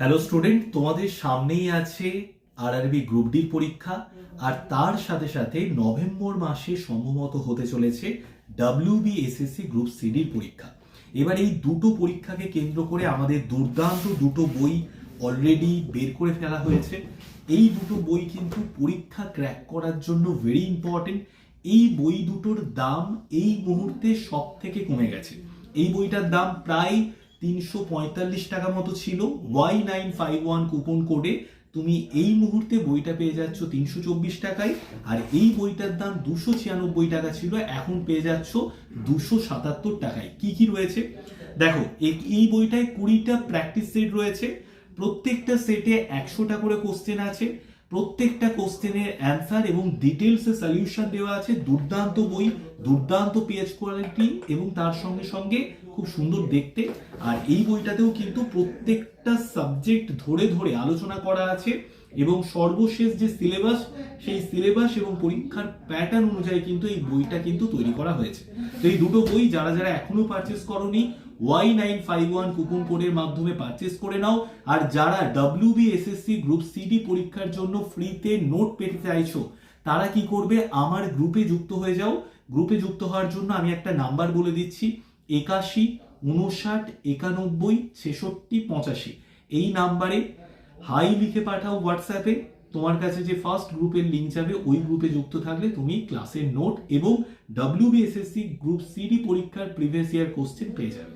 Hello student, তোমাদের সামনেই আছে আরআরবি গ্রুপ ডি পরীক্ষা। আর তার সাথে সাথে নভেম্বর মাসে সম্ভবত হতে চলেছে WBSSC গ্রুপ সিডির পরীক্ষা। এবার এই দুটো পরীক্ষাকে কেন্দ্র করে আমাদের দুর্দান্ত দুটো বই অলরেডি বের করে ফেলা হয়েছে। এই দুটো বই কিন্তু পরীক্ষা ক্র্যাক করার জন্য ভেরি ইম্পর্টেন্ট। এই বই দুটোর দাম এই মুহূর্তে সব থেকে কমে গেছে। এই বইটার দাম প্রায় 345 টাকা মতো ছিল। Y951 কুপন কোডে তুমি এই মুহূর্তে বইটা পেয়ে যাচ্ছ 324 টাকায়। আর এই বইটার দাম 296 টাকা ছিল, এখন পেয়ে যাচ্ছ 277 টাকায়। কি কি রয়েছে দেখো। এই বইটায় 20টা প্র্যাকটিস সেট রয়েছে। প্রত্যেকটা সেটে 100টা করে কোশ্চেন আছে। প্রত্যেকটা কোশ্চেনের অ্যান্সার এবং ডিটেলসে সলিউশন দেওয়া আছে। দুর্দান্ত বই, দুর্দান্ত পেজ কোয়ালিটি এবং তার সঙ্গে সঙ্গে খুব সুন্দর দেখতে। আর এই বইটাতেও কিন্তু প্রত্যেকটা সাবজেক্ট ধরে ধরে আলোচনা করা আছে এবং সর্বশেষ যে সিলেবাস, সেই সিলেবাস এবং পরীক্ষার প্যাটার্ন অনুযায়ী কিন্তু এই বইটা কিন্তু তৈরি করা হয়েছে। তো এই দুটো বই যারা যারা এখনো পারচেস করনি, Y951 কুপন কোডের মাধ্যমে পারচেস করে নাও। আর যারা WBSSC গ্রুপ সিডি পরীক্ষার জন্য ফ্রিতে নোট পেতে চাইছো, তারা কি করবে, আমার গ্রুপে যুক্ত হয়ে যাও। গ্রুপে যুক্ত হওয়ার জন্য আমি একটা নাম্বার বলে দিচ্ছি, 81 59 91 66 85। এই নাম্বারে হাই লিখে পাঠাও হোয়াটসঅ্যাপে। তোমার কাছে যে ফার্স্ট গ্রুপের লিঙ্ক যাবে, ওই গ্রুপে যুক্ত থাকলে তুমি ক্লাসের নোট এবং WBSSC গ্রুপ সিডি পরীক্ষার প্রিভিয়াস ইয়ার কোশ্চেন পেয়ে যাবে।